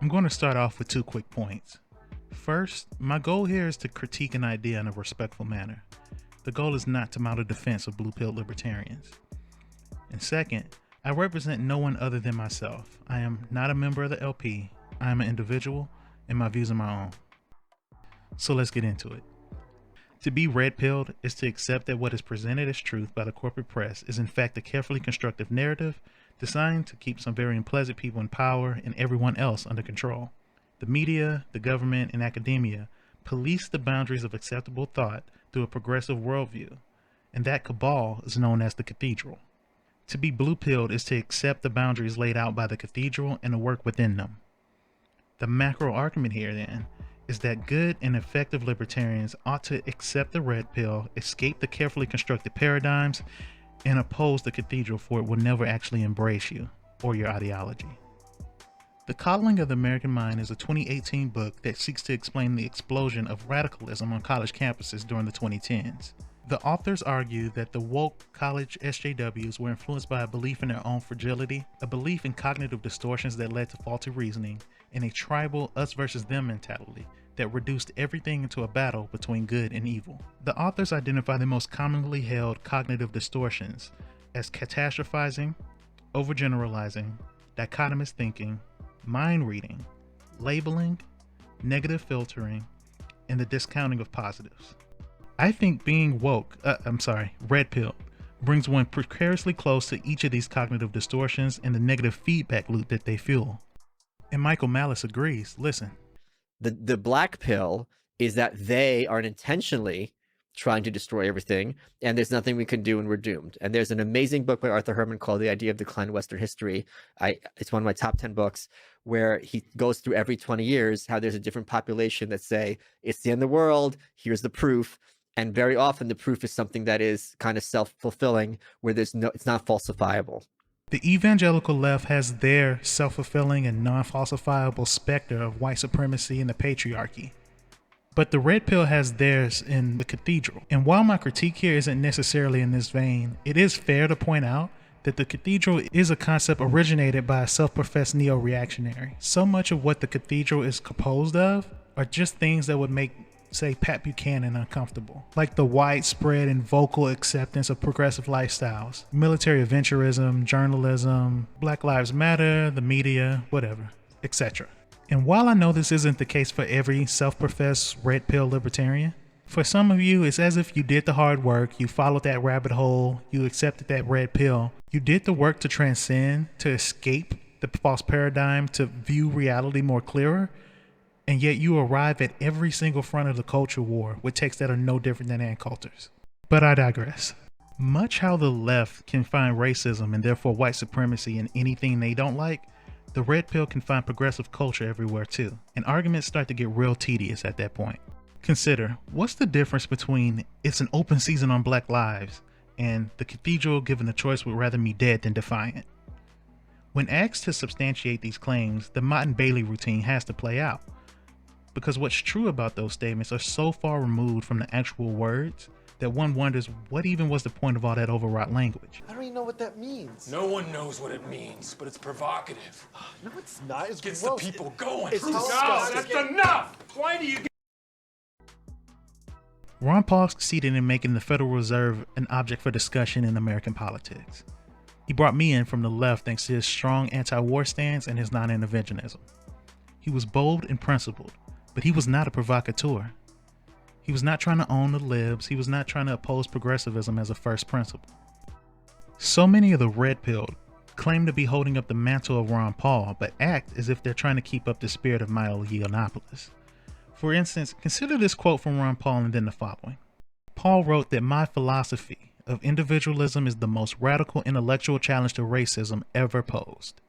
I'm going to start off with 2 quick points. First, my goal here is to critique an idea in a respectful manner. The goal is not to mount a defense of blue-pilled libertarians. And second, I represent no one other than myself. I am not a member of the LP. I am an individual, and my views are my own. So let's get into it. To be red-pilled is to accept that what is presented as truth by the corporate press is in fact a carefully constructed narrative designed to keep some very unpleasant people in power and everyone else under control. The media, the government, and academia police the boundaries of acceptable thought through a progressive worldview, and that cabal is known as the cathedral. To be blue-pilled is to accept the boundaries laid out by the cathedral and to work within them. The macro argument here, then, is that good and effective libertarians ought to accept the red pill, escape the carefully constructed paradigms, and oppose the cathedral, for it will never actually embrace you or your ideology. The Coddling of the American Mind is a 2018 book that seeks to explain the explosion of radicalism on college campuses during the 2010s. The authors argue that the woke college SJWs were influenced by a belief in their own fragility, a belief in cognitive distortions that led to faulty reasoning, and a tribal us versus them mentality that reduced everything into a battle between good and evil. The authors identify the most commonly held cognitive distortions as catastrophizing, overgeneralizing, dichotomous thinking, mind reading, labeling, negative filtering, and the discounting of positives. I think being red pill, brings one precariously close to each of these cognitive distortions and the negative feedback loop that they fuel. And Michael Malice agrees. Listen. The black pill is that they are intentionally trying to destroy everything, and there's nothing we can do and we're doomed. And there's an amazing book by Arthur Herman called The Idea of Decline in Western History. It's one of my top 10 books, where he goes through every 20 years how there's a different population that say, it's the end of the world, here's the proof. And very often the proof is something that is kind of self-fulfilling, where it's not falsifiable. The evangelical left has their self-fulfilling and non-falsifiable specter of white supremacy and the patriarchy. But the red pill has theirs in the cathedral. And while my critique here isn't necessarily in this vein, it is fair to point out that the cathedral is a concept originated by a self-professed neo-reactionary. So much of what the cathedral is composed of are just things that would make, say, Pat Buchanan uncomfortable, like the widespread and vocal acceptance of progressive lifestyles, military adventurism, journalism, Black Lives Matter, the media, whatever, etc. And while I know this isn't the case for every self-professed red pill libertarian, for some of you, it's as if you did the hard work, you followed that rabbit hole, you accepted that red pill, you did the work to transcend, to escape the false paradigm, to view reality more clearer, and yet you arrive at every single front of the culture war with texts that are no different than Ann-Coulter's. But I digress. Much how the left can find racism and therefore white supremacy in anything they don't like, the red pill can find progressive culture everywhere too, and arguments start to get real tedious at that point. Consider, what's the difference between it's an open season on Black lives and the cathedral, given the choice, would rather me dead than defiant? When asked to substantiate these claims, the Mott and Bailey routine has to play out. Because what's true about those statements are so far removed from the actual words that one wonders what even was the point of all that overwrought language. I don't even know what that means. No one knows what it means, but it's provocative. No, it's not. It's Gets gross. the people going. It's No, disgusting. that's enough! Why do you get... Ron Paul succeeded in making the Federal Reserve an object for discussion in American politics. He brought me in from the left thanks to his strong anti-war stance and his non-interventionism. He was bold and principled, but he was not a provocateur. He was not trying to own the libs. He was not trying to oppose progressivism as a first principle. So many of the red-pilled claim to be holding up the mantle of Ron Paul, but act as if they're trying to keep up the spirit of Milo Yiannopoulos. For instance, consider this quote from Ron Paul and then the following. Paul wrote that my philosophy of individualism is the most radical intellectual challenge to racism ever posed.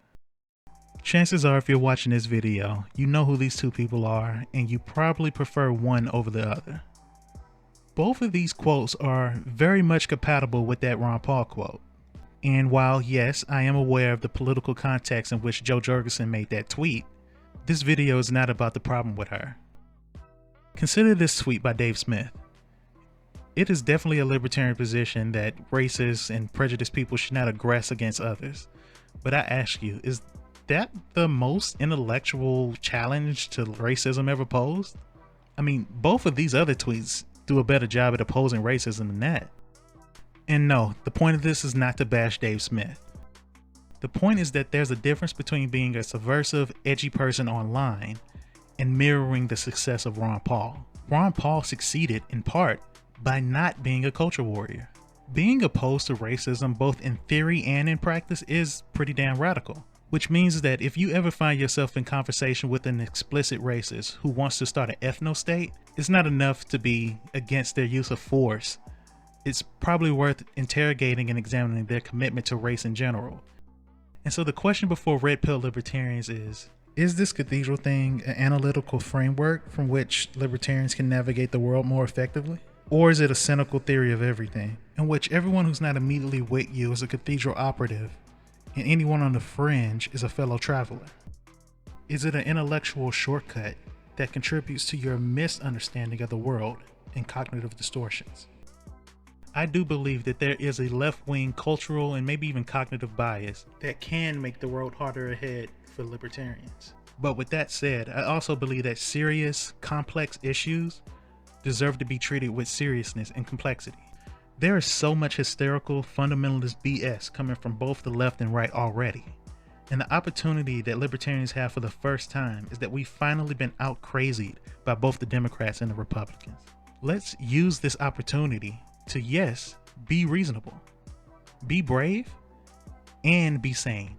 Chances are, if you're watching this video, you know who these two people are, and you probably prefer one over the other. Both of these quotes are very much compatible with that Ron Paul quote. And while, yes, I am aware of the political context in which Jo Jorgensen made that tweet, this video is not about the problem with her. Consider this tweet by Dave Smith. It is definitely a libertarian position that racist and prejudiced people should not aggress against others. But I ask you, is that the most intellectual challenge to racism ever posed? I mean, both of these other tweets do a better job at opposing racism than that. And no, the point of this is not to bash Dave Smith. The point is that there's a difference between being a subversive, edgy person online and mirroring the success of Ron Paul. Ron Paul succeeded in part by not being a culture warrior. Being opposed to racism both in theory and in practice is pretty damn radical, which means that if you ever find yourself in conversation with an explicit racist who wants to start an ethno-state, it's not enough to be against their use of force. It's probably worth interrogating and examining their commitment to race in general. And so the question before Red Pill Libertarians is this cathedral thing an analytical framework from which libertarians can navigate the world more effectively? Or is it a cynical theory of everything, in which everyone who's not immediately with you is a cathedral operative, and anyone on the fringe is a fellow traveler? Is it an intellectual shortcut that contributes to your misunderstanding of the world and cognitive distortions? I do believe that there is a left-wing cultural and maybe even cognitive bias that can make the road harder ahead for libertarians. But with that said, I also believe that serious, complex issues deserve to be treated with seriousness and complexity. There is so much hysterical, fundamentalist BS coming from both the left and right already. And the opportunity that libertarians have for the first time is that we've finally been out-crazied by both the Democrats and the Republicans. Let's use this opportunity to, yes, be reasonable, be brave, and be sane.